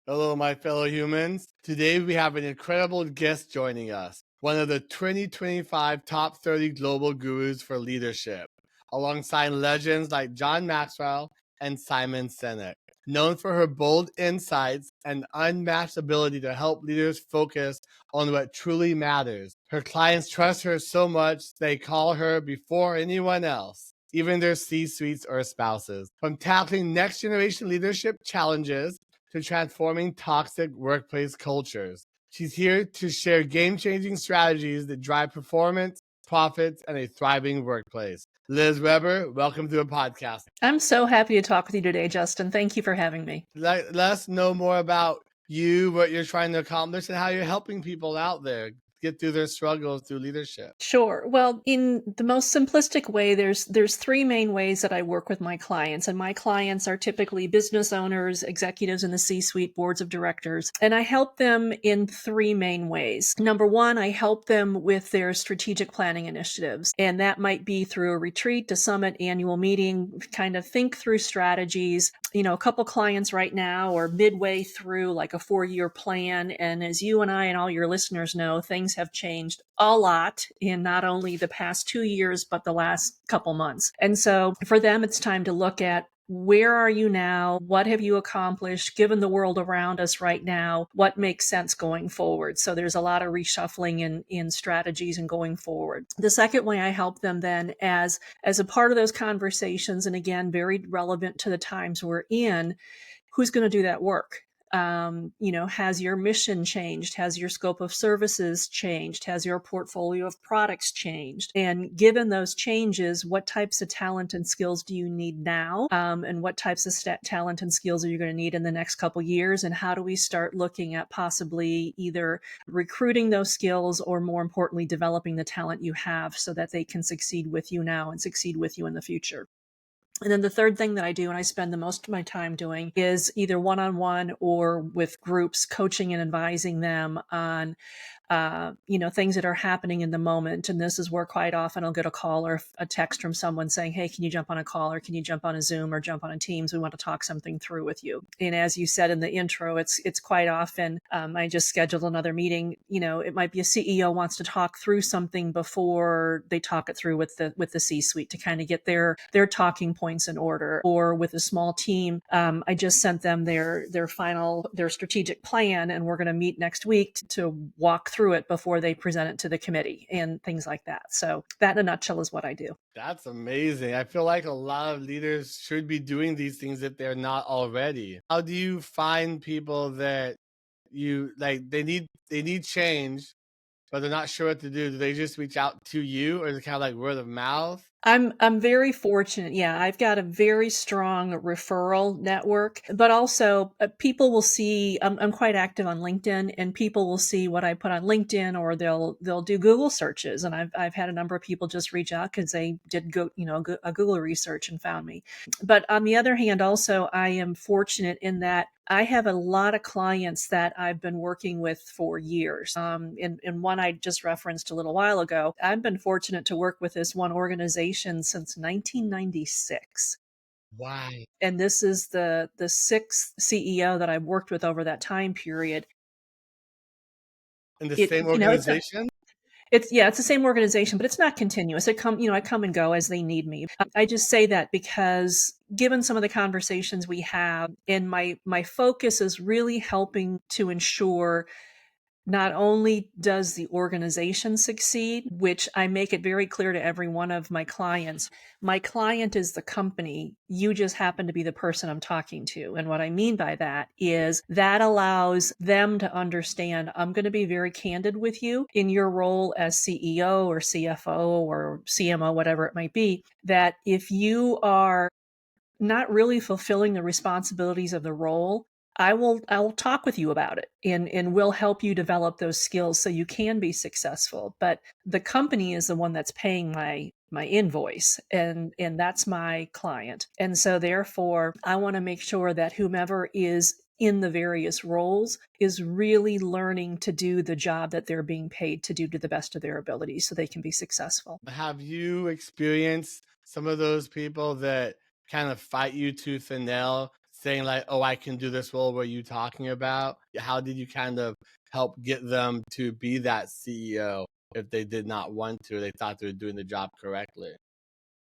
Hello, my fellow humans. Today we have an incredible guest joining us, one of the 2025 top 30 global gurus for leadership, alongside legends like John Maxwell and Simon Sinek. Known for her bold insights and unmatched ability to help leaders focus on what truly matters. Her clients trust her so much they call her before anyone else, even their C-suites or spouses. From tackling next generation leadership challenges to transforming toxic workplace cultures. She's here to share game-changing strategies that drive performance, profits, and a thriving workplace. Liz Weber, welcome to the podcast. I'm so happy to talk with you today, Justin. Thank you for having me. Let us know more about you, what you're trying to accomplish, and how you're helping people out there get through their struggles through leadership. Sure. Well, in the most simplistic way, there's three main ways that I work with my clients, and my clients are typically business owners, executives in the C-suite, boards of directors, and I help them in three main ways. Number one, I help them with their strategic planning initiatives, and that might be through a retreat, a summit, annual meeting, kind of think through strategies. A couple clients right now are midway through like a 4-year plan, and as you and I and all your listeners know, things have changed a lot in not only the past 2 years, but the last couple months. And so for them, it's time to look at where are you now? What have you accomplished? Given the world around us right now, what makes sense going forward? So there's a lot of reshuffling in strategies and going forward. The second way I help them then as a part of those conversations, and again, very relevant to the times we're in, who's going to do that work? Has your mission changed? Has your scope of services changed? Has your portfolio of products changed? And given those changes, what types of talent and skills do you need now? And what types of talent and skills are you going to need in the next couple years? And how do we start looking at possibly either recruiting those skills or, more importantly, developing the talent you have so that they can succeed with you now and succeed with you in the future? And then the third thing that I do, and I spend the most of my time doing, is either one-on-one or with groups, coaching and advising them on things that are happening in the moment. And this is where quite often I'll get a call or a text from someone saying, hey, can you jump on a call, or can you jump on a Zoom or jump on a Teams? We want to talk something through with you. And as you said in the intro, it's quite often, I just scheduled another meeting. It might be a CEO wants to talk through something before they talk it through with the C-suite to kind of get their talking points in order. Or with a small team, I just sent them their strategic plan, and we're going to meet next week to walk through it before they present it to the committee and things like that. So that in a nutshell is what I do. That's amazing. I feel like a lot of leaders should be doing these things if they're not already. How do you find people that you like they need change, but they're not sure what to do? Do they just reach out to you, or is it kind of like word of mouth? I'm very fortunate. Yeah, I've got a very strong referral network, but also people will see. I'm quite active on LinkedIn, and people will see what I put on LinkedIn, or they'll do Google searches, and I've had a number of people just reach out because they did a Google research and found me. But on the other hand, also I am fortunate in that I have a lot of clients that I've been working with for years. And one I just referenced a little while ago, I've been fortunate to work with this one organization since 1996. Wow. And this is the sixth CEO that I've worked with over that time period. In the same organization? It's the same organization, but it's not continuous. I come and go as they need me. I just say that because given some of the conversations we have, and my focus is really helping to ensure not only does the organization succeed, which I make it very clear to every one of my clients, my client is the company. You just happen to be the person I'm talking to. And what I mean by that is that allows them to understand I'm going to be very candid with you in your role as CEO or CFO or CMO, whatever it might be, that if you are not really fulfilling the responsibilities of the role, I will talk with you about it and we'll help you develop those skills so you can be successful. But the company is the one that's paying my invoice, and that's my client. And so therefore, I want to make sure that whomever is in the various roles is really learning to do the job that they're being paid to do to the best of their abilities so they can be successful. Have you experienced some of those people that kind of fight you tooth and nail, saying like, oh, I can do this role? Were you talking about? How did you kind of help get them to be that CEO if they did not want to, they thought they were doing the job correctly?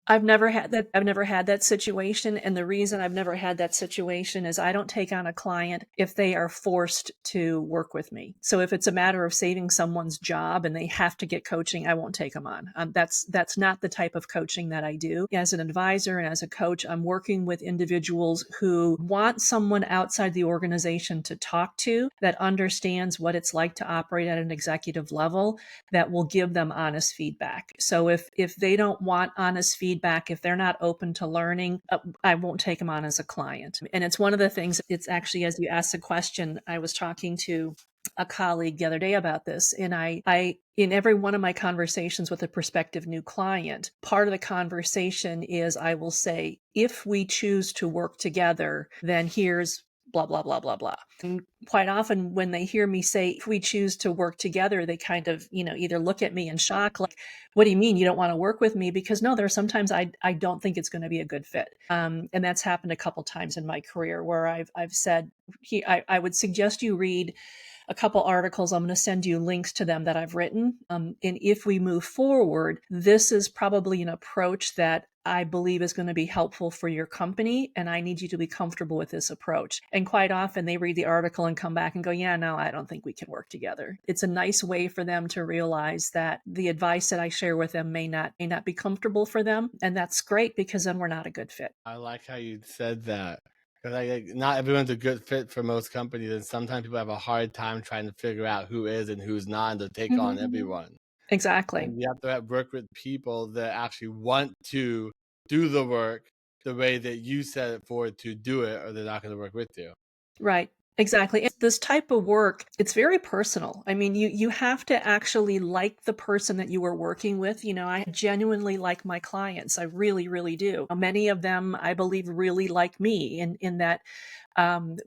I've never had that. I've never had that situation. And the reason I've never had that situation is I don't take on a client if they are forced to work with me. So if it's a matter of saving someone's job and they have to get coaching, I won't take them on. That's not the type of coaching that I do. As an advisor and as a coach, I'm working with individuals who want someone outside the organization to talk to that understands what it's like to operate at an executive level, that will give them honest feedback. So if they don't want honest feedback, if they're not open to learning, I won't take them on as a client. And it's one of the things, it's actually, as you asked the question, I was talking to a colleague the other day about this. And I in every one of my conversations with a prospective new client, part of the conversation is I will say, if we choose to work together, then here's blah, blah, blah, blah, blah. And quite often when they hear me say, if we choose to work together, they kind of, either look at me in shock, like, what do you mean you don't want to work with me? Because no, there are sometimes I don't think it's going to be a good fit. And that's happened a couple times in my career where I've said, I would suggest you read a couple articles. I'm going to send you links to them that I've written. And if we move forward, this is probably an approach that I believe is going to be helpful for your company. And I need you to be comfortable with this approach. And quite often they read the article and come back and go, yeah, no, I don't think we can work together. It's a nice way for them to realize that the advice that I share with them may not be comfortable for them. And that's great, because then we're not a good fit. I like how you said that. Because not everyone's a good fit for most companies, and sometimes people have a hard time trying to figure out who is and who's not, and to take on everyone. Exactly. And you have to work with people that actually want to do the work the way that you set it forward to do it, or they're not going to work with you. Right. Exactly. And this type of work, it's very personal. I mean, you have to actually like the person that you are working with. I genuinely like my clients. I really, really do. Many of them, I believe, really like me in that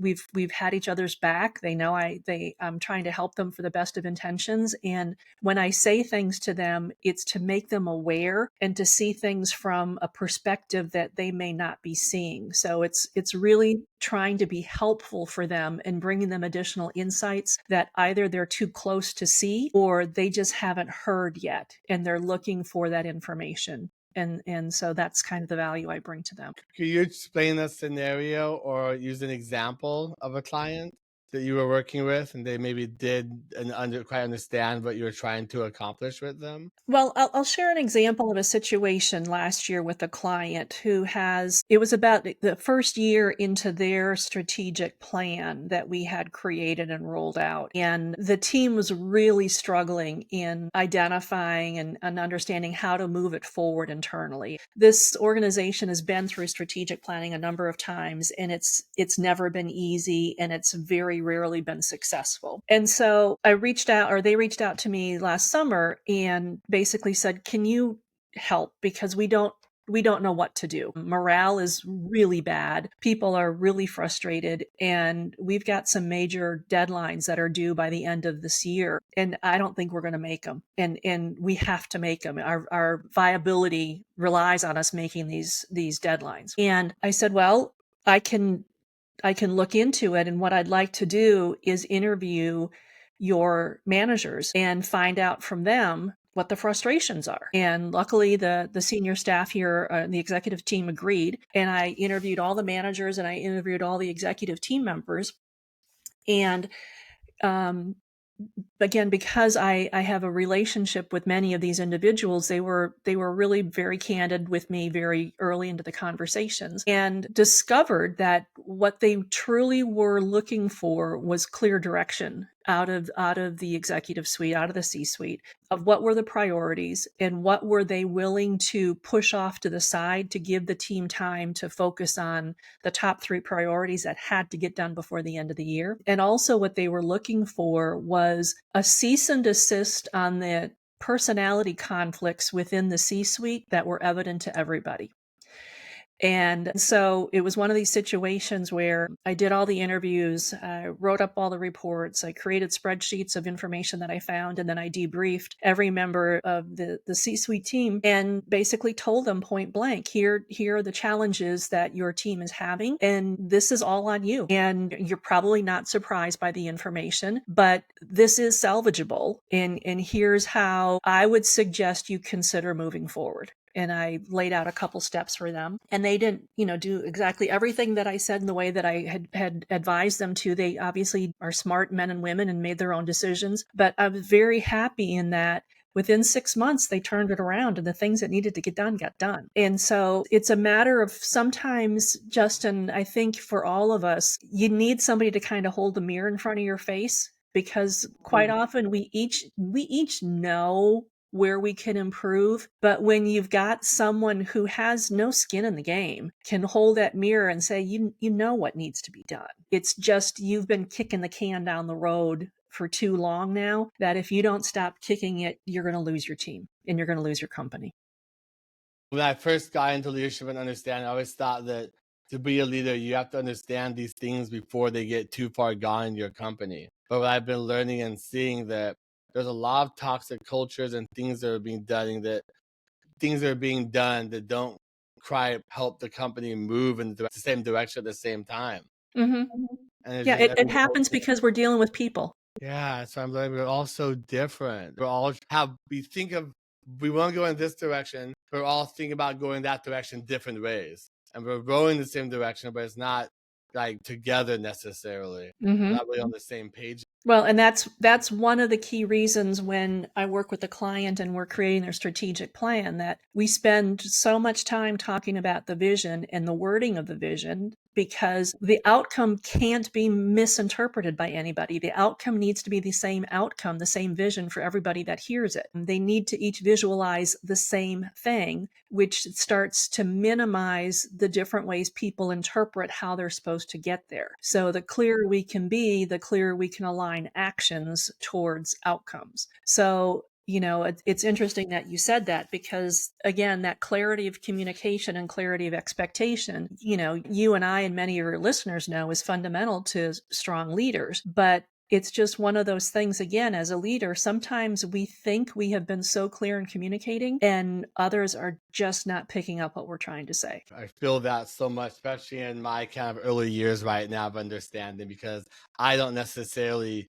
we've had each other's back. They know I'm trying to help them for the best of intentions. And when I say things to them, it's to make them aware and to see things from a perspective that they may not be seeing. So it's really trying to be helpful for them and bringing them additional insights that either they're too close to see or they just haven't heard yet, and they're looking for that information. And so that's kind of the value I bring to them. Could you explain a scenario or use an example of a client that you were working with and they maybe did and quite understand what you were trying to accomplish with them? Well, I'll share an example of a situation last year with a client who it was about the first year into their strategic plan that we had created and rolled out. And the team was really struggling in identifying and understanding how to move it forward internally. This organization has been through strategic planning a number of times, and it's never been easy, and it's very rarely been successful. And so they reached out to me last summer and basically said, can you help? Because we don't know what to do. Morale is really bad. People are really frustrated, and we've got some major deadlines that are due by the end of this year. And I don't think we're going to make them. And we have to make them. Our viability relies on us making these deadlines. And I said, well, I can look into it. And what I'd like to do is interview your managers and find out from them what the frustrations are. And luckily, the senior staff here, the executive team agreed. And I interviewed all the managers and I interviewed all the executive team members. And again, because I have a relationship with many of these individuals, they were really very candid with me very early into the conversations, and discovered that what they truly were looking for was clear direction out of the executive suite, out of the C-suite, of what were the priorities and what were they willing to push off to the side to give the team time to focus on the top 3 priorities that had to get done before the end of the year. And also what they were looking for was a cease and desist on the personality conflicts within the C-suite that were evident to everybody. And so it was one of these situations where I did all the interviews, I wrote up all the reports, I created spreadsheets of information that I found, and then I debriefed every member of the C-suite team and basically told them point blank, here are the challenges that your team is having, and this is all on you. And you're probably not surprised by the information, but this is salvageable. And here's how I would suggest you consider moving forward. And I laid out a couple steps for them, and they didn't, do exactly everything that I said in the way that I had advised them to. They obviously are smart men and women and made their own decisions, but I was very happy in that within 6 months, they turned it around and the things that needed to get done got done. And so it's a matter of sometimes, Justin, I think for all of us, you need somebody to kind of hold the mirror in front of your face, because quite often we each know where we can improve. But when you've got someone who has no skin in the game, can hold that mirror and say, you know what needs to be done. It's just you've been kicking the can down the road for too long now, that if you don't stop kicking it, you're going to lose your team and you're going to lose your company. When I first got into leadership and understanding, I always thought that to be a leader, you have to understand these things before they get too far gone in your company. But what I've been learning and seeing that there's a lot of toxic cultures and things that are being done that don't help the company move in the same direction at the same time. Mm-hmm. And it's Yeah, just it happens because we're dealing with people. yeah, so I'm learning we're all so different. We want to go in this direction, but we're all thinking about going that direction different ways. And we're going the same direction, but it's not like together necessarily. We're Mm-hmm. not really on the same page. Well, and that's one of the key reasons when I work with the client and we're creating their strategic plan, that we spend so much time talking about the vision and the wording of the vision, because the outcome can't be misinterpreted by anybody. The outcome needs to be the same outcome, the same vision for everybody that hears it. They need to each visualize the same thing, which starts to minimize the different ways people interpret how they're supposed to get there. So the clearer we can be, the clearer we can align actions towards outcomes. So it's interesting that you said that, because again, that clarity of communication and clarity of expectation, you and I and many of your listeners know, is fundamental to strong leaders. But it's just one of those things, again, as a leader, sometimes we think we have been so clear in communicating and others are just not picking up what we're trying to say. I feel that so much, especially in my kind of early years right now of understanding, because I don't necessarily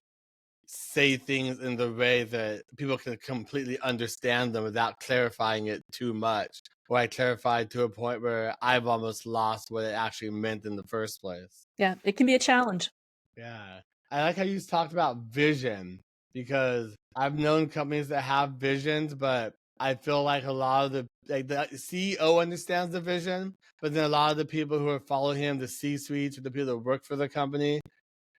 say things in the way that people can completely understand them without clarifying it too much. Or I clarified to a point where I've almost lost what it actually meant in the first place. Yeah, it can be a challenge. Yeah. I like how you talked about vision, because I've known companies that have visions, but I feel like a lot of the CEO understands the vision, but then a lot of the people who are following him, the C-suites or the people that work for the company,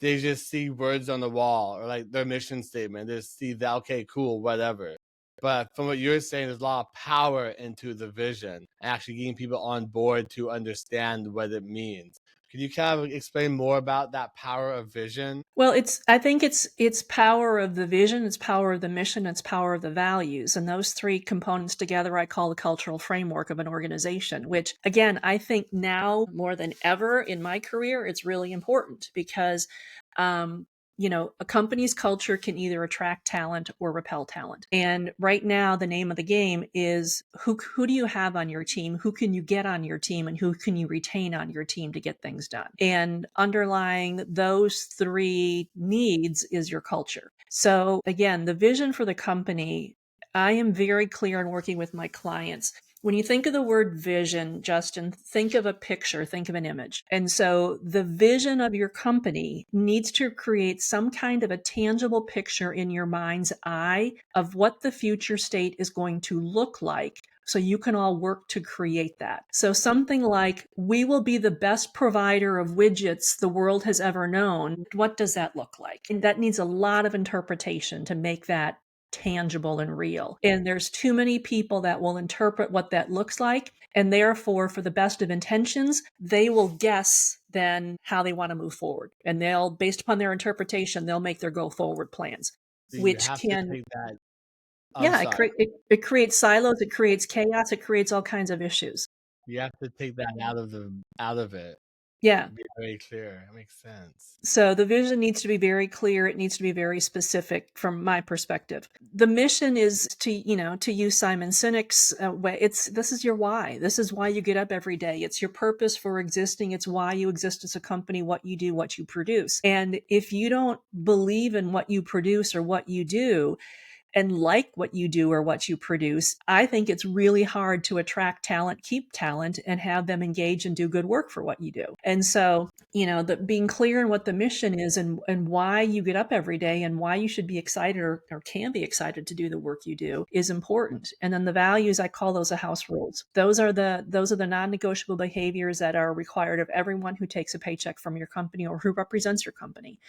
they just see words on the wall or like their mission statement. They just see that, okay, cool, whatever. But from what you're saying, there's a lot of power into the vision, actually getting people on board to understand what it means. Can you kind of explain more about that power of vision? Well, I think it's power of the vision, it's power of the mission, it's power of the values. And those three components together I call the cultural framework of an organization, which again, I think now more than ever in my career, it's really important, because um, a company's culture can either attract talent or repel talent. And right now, the name of the game is who do you have on your team? Who can you get on your team? And who can you retain on your team to get things done? And underlying those three needs is your culture. So again, the vision for the company, I am very clear in working with my clients. When you think of the word vision, Justin, think of a picture, think of an image. And so the vision of your company needs to create some kind of a tangible picture in your mind's eye of what the future state is going to look like, so you can all work to create that. So something like, we will be the best provider of widgets the world has ever known. What does that look like? And that needs a lot of interpretation to make that tangible and real. And there's too many people that will interpret what that looks like. And therefore, for the best of intentions, they will guess then how they want to move forward. And based upon their interpretation, they'll make their go forward plans, So you which have to can, take that. I'm yeah, sorry. it creates silos, it creates chaos, it creates all kinds of issues. You have to take that out of it. Yeah. Be very clear. That makes sense. So the vision needs to be very clear. It needs to be very specific from my perspective. The mission is to use Simon Sinek's way. This is your why. This is why you get up every day. It's your purpose for existing. It's why you exist as a company, what you do, what you produce. And if you don't believe in what you produce or what you do, and like what you do or what you produce, I think it's really hard to attract talent, keep talent, and have them engage and do good work for what you do. And so, being clear in what the mission is and why you get up every day and why you should be excited or can be excited to do the work you do is important. And then the values, I call those the house rules. Those are the non-negotiable behaviors that are required of everyone who takes a paycheck from your company or who represents your company.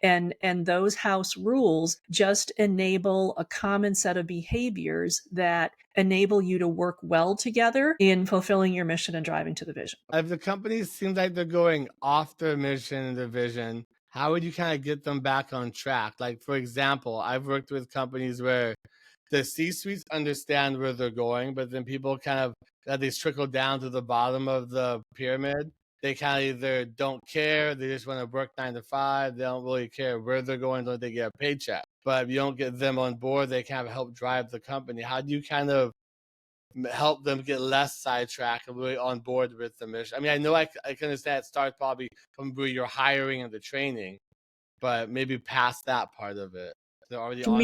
And those house rules just enable a common set of behaviors that enable you to work well together in fulfilling your mission and driving to the vision. If the company seems like they're going off their mission and their vision, how would you kind of get them back on track? Like, for example, I've worked with companies where the C-suites understand where they're going, but then people kind of, as they trickle down to the bottom of the pyramid, they kind of either don't care, they just want to work 9 to 5, they don't really care where they're going until they get a paycheck. But if you don't get them on board, they kind of help drive the company. How do you kind of help them get less sidetracked and really on board with the mission? I mean, I know I can understand it starts probably from where you're hiring and the training, but maybe past that part of it. They're already on board.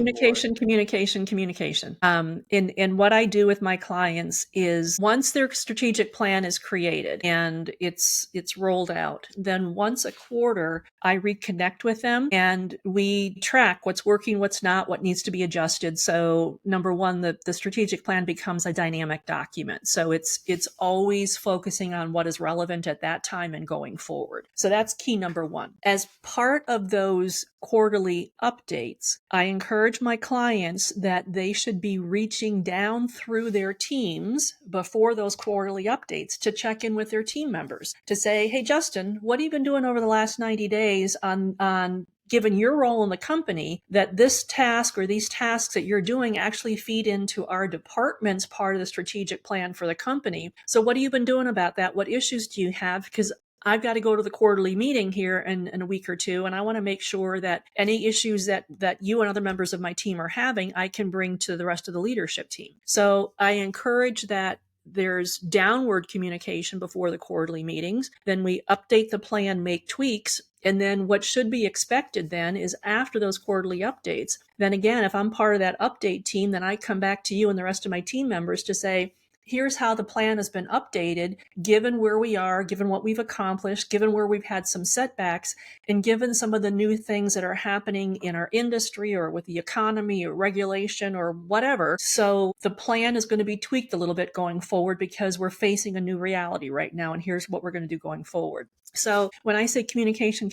Communication. And what I do with my clients is once their strategic plan is created and it's rolled out, then once a quarter, I reconnect with them and we track what's working, what's not, what needs to be adjusted. So number one, the strategic plan becomes a dynamic document. So it's always focusing on what is relevant at that time and going forward. So that's key number one. As part of those quarterly updates, I encourage my clients that they should be reaching down through their teams before those quarterly updates to check in with their team members to say, hey, Justin, what have you been doing over the last 90 days on given your role in the company, that this task or these tasks that you're doing actually feed into our department's part of the strategic plan for the company. So what have you been doing about that? What issues do you have? Because I've got to go to the quarterly meeting here in a week or two, and I want to make sure that any issues that you and other members of my team are having, I can bring to the rest of the leadership team. So I encourage that there's downward communication before the quarterly meetings. Then we update the plan, make tweaks. And then what should be expected then is after those quarterly updates, then again, if I'm part of that update team, then I come back to you and the rest of my team members to say, here's how the plan has been updated, given where we are, given what we've accomplished, given where we've had some setbacks, and given some of the new things that are happening in our industry or with the economy or regulation or whatever. So the plan is going to be tweaked a little bit going forward because we're facing a new reality right now, and here's what we're going to do going forward. So when I say communication,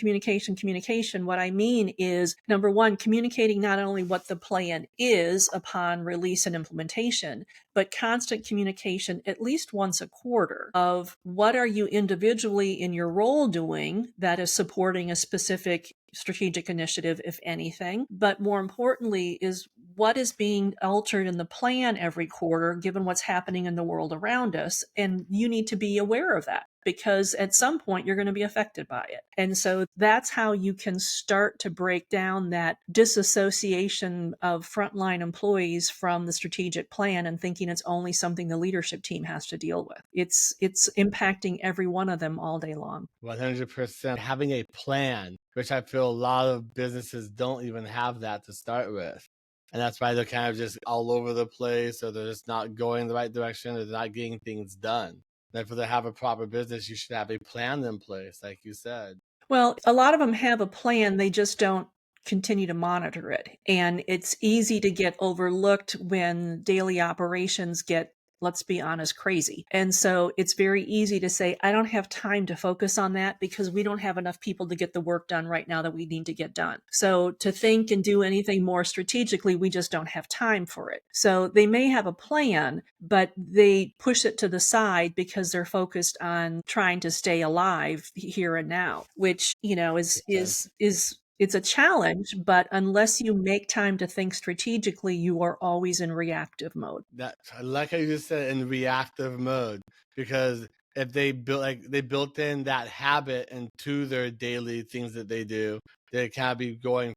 what I mean is, number one, communicating not only what the plan is upon release and implementation, but constant communication at least once a quarter of what are you individually in your role doing that is supporting a specific strategic initiative, if anything. But more importantly is what is being altered in the plan every quarter, given what's happening in the world around us. And you need to be aware of that, because at some point you're going to be affected by it. And so that's how you can start to break down that disassociation of frontline employees from the strategic plan and thinking it's only something the leadership team has to deal with. It's impacting every one of them all day long. 100%. Having a plan, which I feel a lot of businesses don't even have that to start with. And that's why they're kind of just all over the place, or they're just not going the right direction, or they're not getting things done. And if they have a proper business, you should have a plan in place, like you said. Well, a lot of them have a plan, they just don't continue to monitor it. And it's easy to get overlooked when daily operations get, let's be honest, crazy. And so it's very easy to say, I don't have time to focus on that because we don't have enough people to get the work done right now that we need to get done. So to think and do anything more strategically, we just don't have time for it. So they may have a plan, but they push it to the side because they're focused on trying to stay alive here and now, which, is it's a challenge, but unless you make time to think strategically, you are always in reactive mode. That, like I just said, in reactive mode, because if they built in that habit into their daily things that they do, they can be going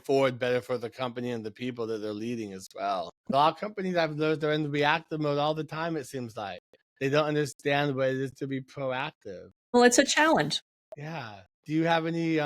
forward better for the company and the people that they're leading as well. A lot of companies I've noticed they're in reactive mode all the time. It seems like they don't understand what it is to be proactive. Well, it's a challenge. Yeah. Do you have any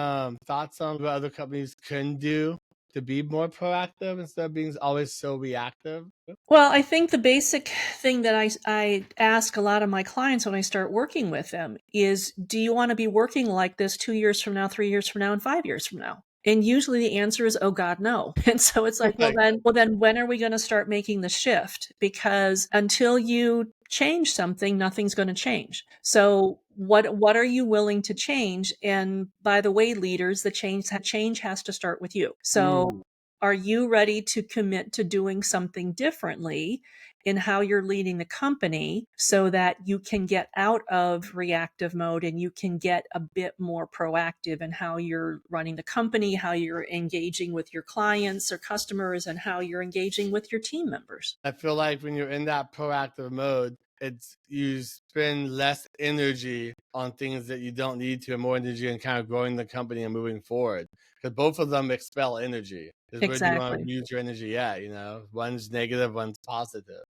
thoughts on what other companies can do to be more proactive instead of being always so reactive? Well, I think the basic thing that I ask a lot of my clients when I start working with them is, do you want to be working like this 2 years from now, 3 years from now, and 5 years from now? And usually the answer is, oh God, no. And so it's like, Right. well then when are we going to start making the shift? Because until you change something, nothing's going to change. So what are you willing to change? And by the way, leaders, the change has to start with you. So Mm. are you ready to commit to doing something differently in how you're leading the company so that you can get out of reactive mode and you can get a bit more proactive in how you're running the company, how you're engaging with your clients or customers, and how you're engaging with your team members? I feel like when you're in that proactive mode, it's you spend less energy on things that you don't need to, and more energy in kind of growing the company and moving forward. Because both of them expel energy. Because where do you want Exactly. to use your energy at? One's negative, one's positive.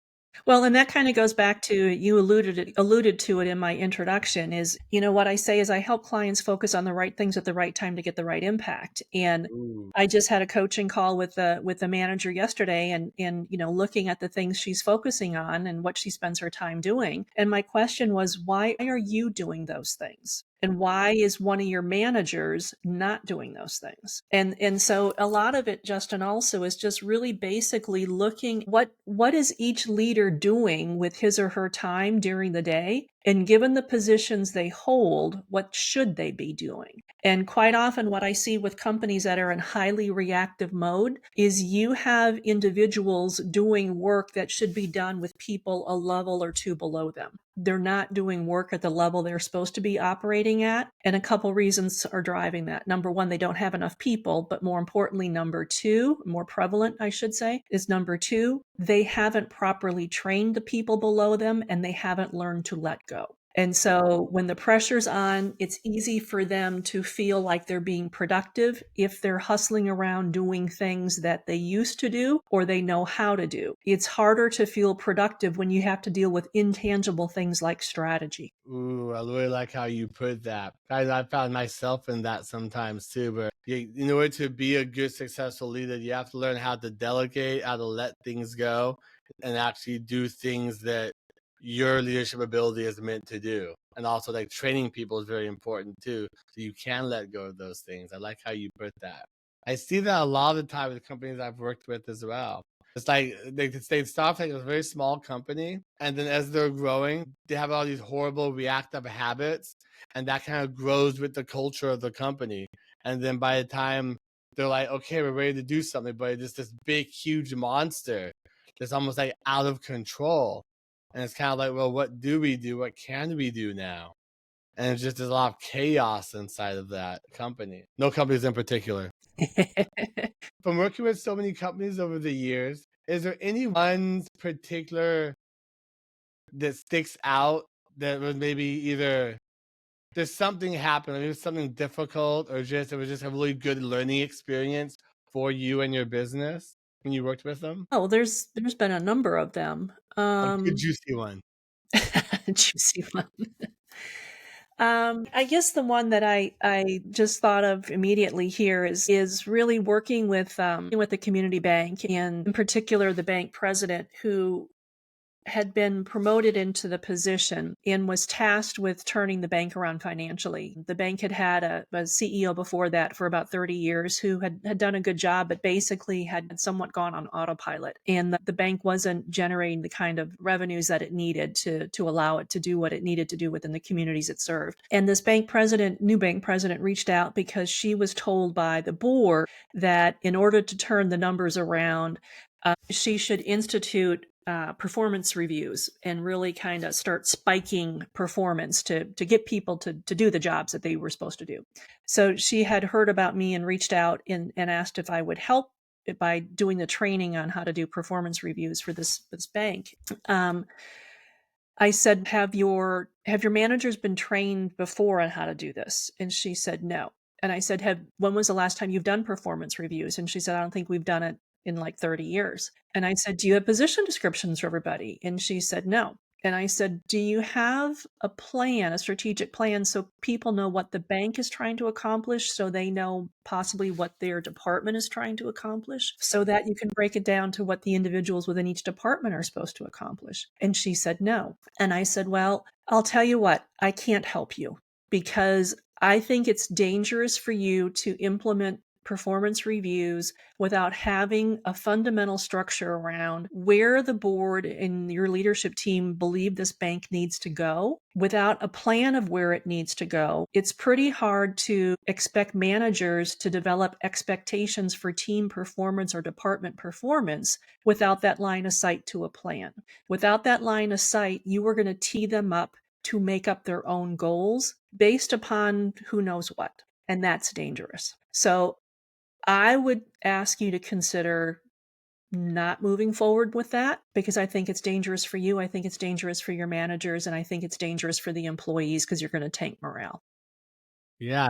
Well, and that kind of goes back to, you alluded to it in my introduction, is, what I say is I help clients focus on the right things at the right time to get the right impact. And Ooh. I just had a coaching call with the manager yesterday, and looking at the things she's focusing on and what she spends her time doing. And my question was, why are you doing those things? And why is one of your managers not doing those things? And so a lot of it, Justin, also is just really basically looking what is each leader doing with his or her time during the day, and given the positions they hold, what should they be doing? And quite often what I see with companies that are in highly reactive mode is you have individuals doing work that should be done with people a level or two below them. They're not doing work at the level they're supposed to be operating at. And a couple reasons are driving that. Number one, they don't have enough people. But more importantly, number two, more prevalent, I should say, is number two, they haven't properly trained the people below them and they haven't learned to let go. And so when the pressure's on, it's easy for them to feel like they're being productive if they're hustling around doing things that they used to do or they know how to do. It's harder to feel productive when you have to deal with intangible things like strategy. Ooh, I really like how you put that. I found myself in that sometimes too, but in order to be a good, successful leader, you have to learn how to delegate, how to let things go, and actually do things that your leadership ability is meant to do. And also, like, training people is very important too, so you can let go of those things. I like how you put that. I see that a lot of the time with companies I've worked with as well. It's like they start like a very small company, and then as they're growing, they have all these horrible reactive habits, and that kind of grows with the culture of the company. And then by the time they're like, okay, we're ready to do something, but it's just this big, huge monster that's almost like out of control. And it's kind of like, well, what do we do? What can we do now? And it's just there's a lot of chaos inside of that company. No companies in particular. From working with so many companies over the years, is there any one particular that sticks out that was maybe either there's something happened, maybe something difficult, or just it was just a really good learning experience for you and your business when you worked with them? Oh, there's been a number of them. A good juicy one. Juicy one. I guess the one that I just thought of immediately here is really working with the community bank, and in particular the bank president, who had been promoted into the position and was tasked with turning the bank around financially. The bank had had a CEO before that for about 30 years who had done a good job, but basically had somewhat gone on autopilot. And the bank wasn't generating the kind of revenues that it needed to allow it to do what it needed to do within the communities it served. And this new bank president, reached out because she was told by the board that in order to turn the numbers around, she should institute performance reviews and really kind of start spiking performance to get people to do the jobs that they were supposed to do. So she had heard about me and reached out and asked if I would help by doing the training on how to do performance reviews for this bank. I said, have your managers been trained before on how to do this? And she said, no. And I said, when was the last time you've done performance reviews? And she said, I don't think we've done it in like 30 years. And I said, do you have position descriptions for everybody? And she said, no. And I said, do you have a plan, a strategic plan, so people know what the bank is trying to accomplish, so they know possibly what their department is trying to accomplish, so that you can break it down to what the individuals within each department are supposed to accomplish? And she said, no. And I said, well, I'll tell you what, I can't help you, because I think it's dangerous for you to implement performance reviews without having a fundamental structure around where the board and your leadership team believe this bank needs to go. Without a plan of where it needs to go, it's pretty hard to expect managers to develop expectations for team performance or department performance without that line of sight to a plan. Without that line of sight, you are going to tee them up to make up their own goals based upon who knows what. And that's dangerous. So I would ask you to consider not moving forward with that, because I think it's dangerous for you. I think it's dangerous for your managers, and I think it's dangerous for the employees, because you're going to tank morale. Yeah,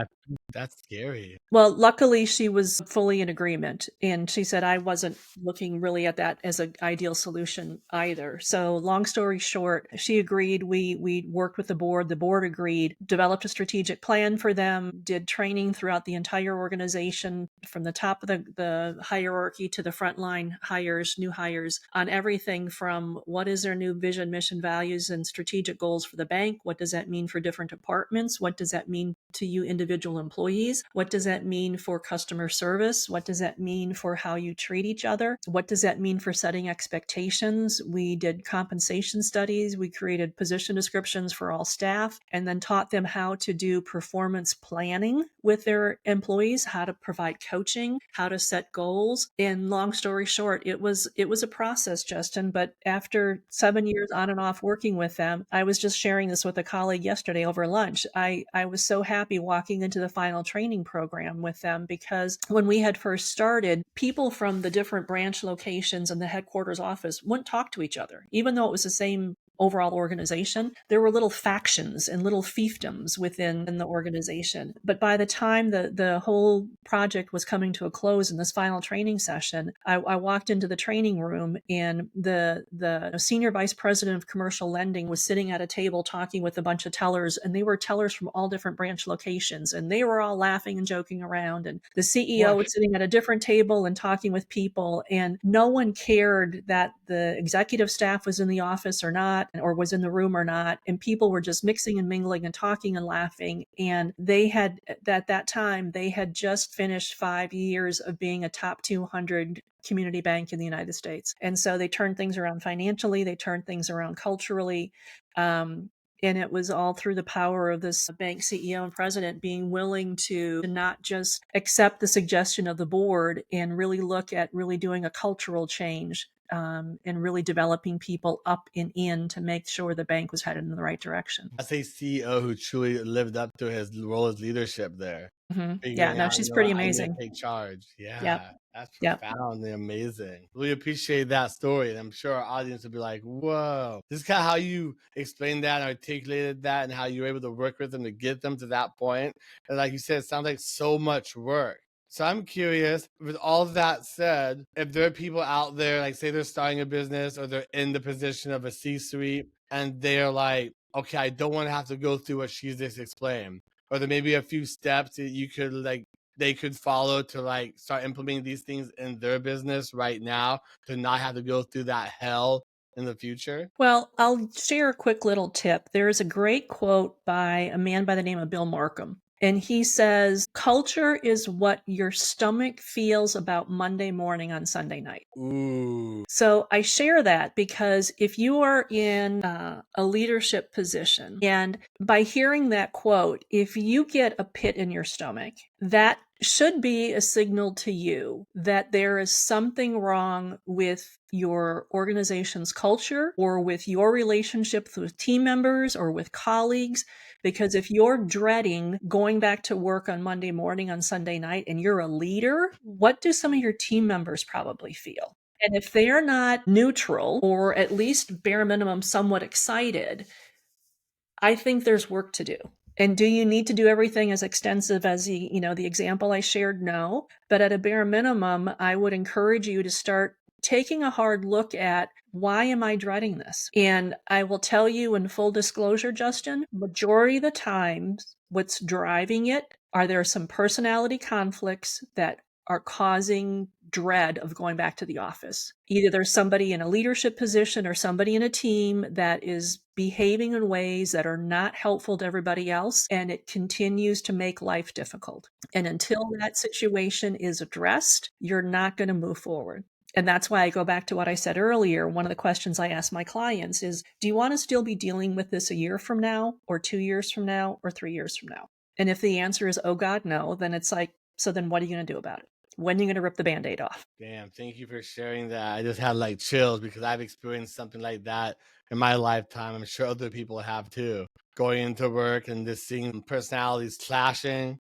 that's scary. Well, luckily she was fully in agreement, and she said I wasn't looking really at that as an ideal solution either. So long story short, she agreed. We worked with the board. The board agreed, developed a strategic plan for them, did training throughout the entire organization from the top of the hierarchy to the frontline hires, new hires, on everything from what is their new vision, mission, values, and strategic goals for the bank? What does that mean for different departments? What does that mean to you individual employees? What does that mean for customer service? What does that mean for how you treat each other? What does that mean for setting expectations? We did compensation studies. We created position descriptions for all staff, and then taught them how to do performance planning with their employees, how to provide coaching, how to set goals. And long story short, it was a process, Justin, but after 7 years on and off working with them, I was just sharing this with a colleague yesterday over lunch. I was so happy walking into the final training program with them, because when we had first started, people from the different branch locations and the headquarters office wouldn't talk to each other, even though it was the same overall organization. There were little factions and little fiefdoms within the organization. But by the time the whole project was coming to a close in this final training session, I walked into the training room, and the senior vice president of commercial lending was sitting at a table talking with a bunch of tellers, and they were tellers from all different branch locations, and they were all laughing and joking around. And the CEO was sitting at a different table and talking with people, and no one cared that the executive staff was in the office or not, or was in the room or not. And people were just mixing and mingling and talking and laughing. And they had, at that time, they had just finished 5 years of being a top 200 community bank in the United States. And so they turned things around financially, they turned things around culturally. And it was all through the power of this bank CEO and president being willing to not just accept the suggestion of the board and really look at really doing a cultural change, and really developing people up and in to make sure the bank was headed in the right direction. That's a CEO who truly lived up to his role as leadership there. Yeah, Figuring no, out, she's pretty I need to amazing. take charge. Yep. Yeah, that's Yep. profoundly amazing. Really appreciate that story. And I'm sure our audience will be like, whoa. This is kind of how you explained that, articulated that, and how you were able to work with them to get them to that point. And like you said, it sounds like so much work. So I'm curious, with all that said, if there are people out there, like say they're starting a business or they're in the position of a C-suite, and they're like, okay, I don't want to have to go through what she's just explained. Or there may be a few steps that you could they could follow to start implementing these things in their business right now to not have to go through that hell in the future. Well, I'll share a quick little tip. There is a great quote by a man by the name of Bill Markham. And he says, culture is what your stomach feels about Monday morning on Sunday night. Ooh. So I share that because if you are in a leadership position, and by hearing that quote, if you get a pit in your stomach, that should be a signal to you that there is something wrong with your organization's culture or with your relationships with team members or with colleagues. Because if you're dreading going back to work on Monday morning, on Sunday night, and you're a leader, what do some of your team members probably feel? And if they're not neutral or at least bare minimum somewhat excited, I think there's work to do. And do you need to do everything as extensive as the example I shared? No. But at a bare minimum, I would encourage you to start taking a hard look at, why am I dreading this? And I will tell you in full disclosure, Justin, majority of the times what's driving it are there some personality conflicts that are causing dread of going back to the office. Either there's somebody in a leadership position or somebody in a team that is behaving in ways that are not helpful to everybody else, and it continues to make life difficult. And until that situation is addressed, you're not going to move forward. And that's why I go back to what I said earlier. One of the questions I ask my clients is, do you want to still be dealing with this a year from now, or 2 years from now, or 3 years from now? And if the answer is, oh God, no, then it's like, so then what are you going to do about it? When are you going to rip the Band-Aid off? Damn, thank you for sharing that. I just had like chills because I've experienced something like that in my lifetime. I'm sure other people have too. Going into work and just seeing personalities clashing,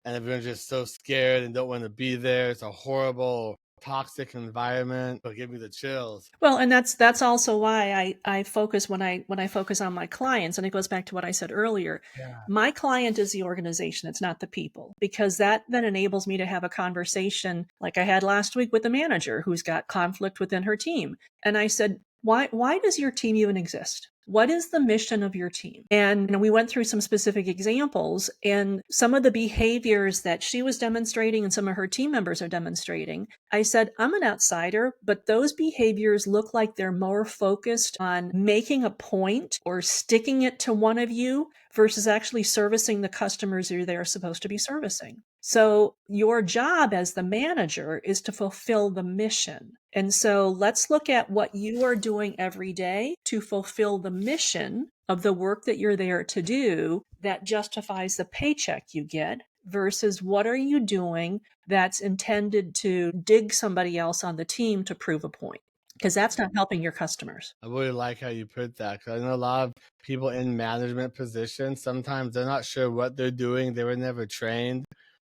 and everyone's just so scared and don't want to be there. It's a horrible, toxic environment. It'll give me the chills. Well, and that's also why I focus when I focus on my clients, and it goes back to what I said earlier. Yeah. My client is the organization, it's not the people, because that then enables me to have a conversation like I had last week with the manager who's got conflict within her team. And I said, why does your team even exist? What is the mission of your team? And we went through some specific examples, and some of the behaviors that she was demonstrating and some of her team members are demonstrating. I said, I'm an outsider, but those behaviors look like they're more focused on making a point or sticking it to one of you versus actually servicing the customers they're supposed to be servicing. So your job as the manager is to fulfill the mission. And so let's look at what you are doing every day to fulfill the mission of the work that you're there to do that justifies the paycheck you get, versus what are you doing that's intended to dig somebody else on the team to prove a point, because that's not helping your customers. I really like how you put that, because I know a lot of people in management positions, sometimes they're not sure what they're doing. They were never trained,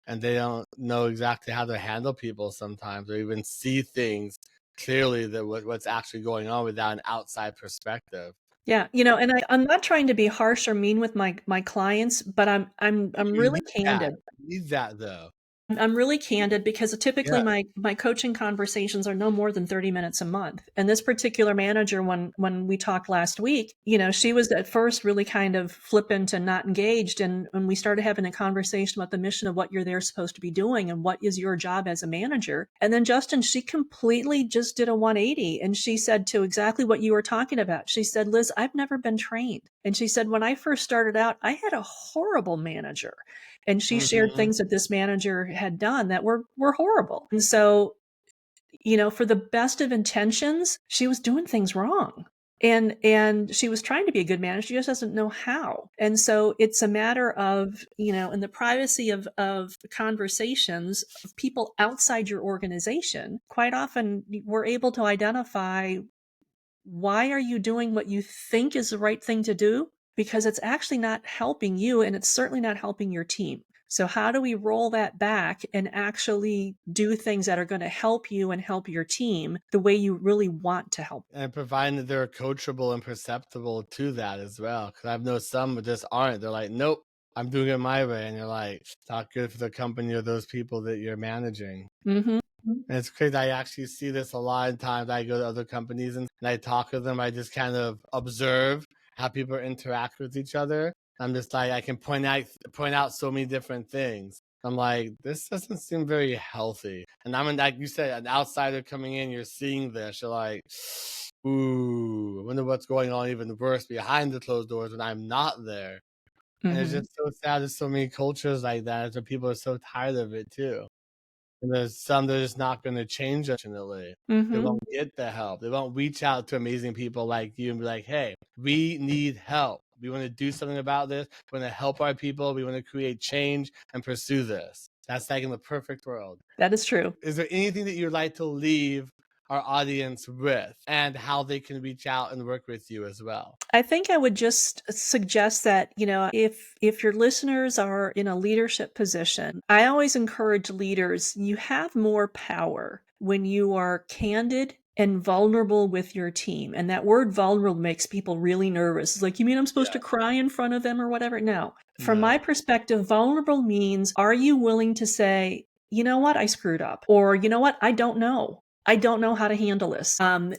and they don't know exactly how to handle people sometimes, or even see things clearly that what's actually going on without an outside perspective. Yeah, and I'm not trying to be harsh or mean with my clients, but I'm You really need that. candid. You need that though. I'm really candid because typically Yeah. my coaching conversations are no more than 30 minutes a month. And this particular manager, when we talked last week, she was at first really kind of flippant and not engaged. And when we started having a conversation about the mission of what you're there supposed to be doing and what is your job as a manager. And then Justin, she completely just did a 180. And she said to exactly what you were talking about. She said, Liz, I've never been trained. And she said, when I first started out, I had a horrible manager. And she shared Mm-hmm. things that this manager had done that were horrible. And so, for the best of intentions, she was doing things wrong. And she was trying to be a good manager. She just doesn't know how. And so it's a matter of, in the privacy of conversations of people outside your organization, quite often we're able to identify, why are you doing what you think is the right thing to do? Because it's actually not helping you, and it's certainly not helping your team. So how do we roll that back and actually do things that are going to help you and help your team the way you really want to help? And providing that they're coachable and perceptible to that as well. Because I've known some that just aren't. They're like, nope, I'm doing it my way. And you're like, it's not good for the company or those people that you're managing. Mm-hmm. And it's crazy. I actually see this a lot of times. I go to other companies and I talk to them. I just kind of observe how people interact with each other. I'm just like, I can point out so many different things. I'm like, this doesn't seem very healthy. And like you said, an outsider coming in, you're seeing this. You're like, ooh, I wonder what's going on even worse behind the closed doors when I'm not there. And it's Mm-hmm. just so sad. There's so many cultures like that. So people are so tired of it too. And there's some that are just not going to change, unfortunately. They Mm-hmm. won't get the help. They won't reach out to amazing people like you and be like, hey, we need help. We want to do something about this. We want to help our people. We want to create change and pursue this. That's like in the perfect world. That is true. Is there anything that you'd like to leave our audience with, and how they can reach out and work with you as well? I think I would just suggest that, if your listeners are in a leadership position, I always encourage leaders, you have more power when you are candid and vulnerable with your team. And that word vulnerable makes people really nervous. It's like, you mean I'm supposed to cry in front of them or whatever? No. From my perspective, vulnerable means, are you willing to say, you know what, I screwed up? Or, you know what, I don't know. I don't know how to handle this. And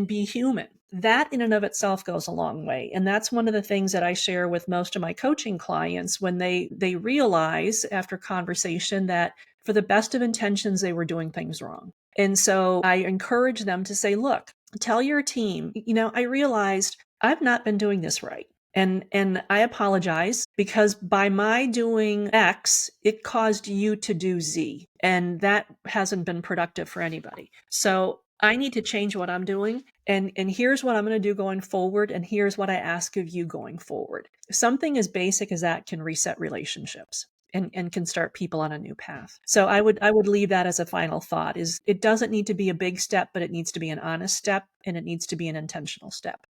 be human. That in and of itself goes a long way. And that's one of the things that I share with most of my coaching clients when they realize after conversation that for the best of intentions, they were doing things wrong. And so I encourage them to say, look, tell your team, I realized I've not been doing this right. And I apologize because by my doing X, it caused you to do Z. And that hasn't been productive for anybody. So I need to change what I'm doing. And here's what I'm going to do going forward. And here's what I ask of you going forward. Something as basic as that can reset relationships. And can start people on a new path. So I would leave that as a final thought, is it doesn't need to be a big step, but it needs to be an honest step, and it needs to be an intentional step.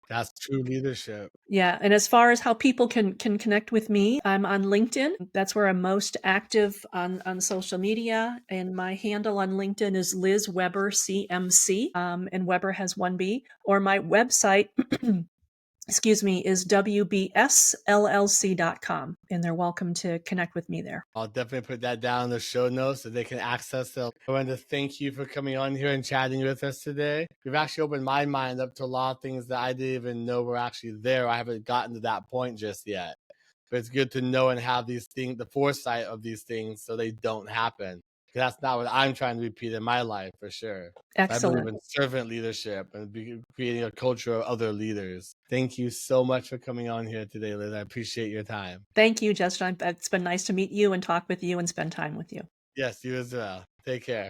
That's true leadership. Yeah. And as far as how people can connect with me, I'm on LinkedIn. That's where I'm most active on social media. And my handle on LinkedIn is Liz Weber CMC. And Weber has one B. Or my website is wbsllc.com, and they're welcome to connect with me there. I'll definitely put that down in the show notes so they can access it. I want to thank you for coming on here and chatting with us today. You've actually opened my mind up to a lot of things that I didn't even know were actually there. I haven't gotten to that point just yet. But it's good to know and have these things, the foresight of these things, so they don't happen. Because that's not what I'm trying to repeat in my life, for sure. Excellent. I believe in servant leadership and creating a culture of other leaders. Thank you so much for coming on here today, Liz. I appreciate your time. Thank you, Justin. It's been nice to meet you and talk with you and spend time with you. Yes, you as well. Take care.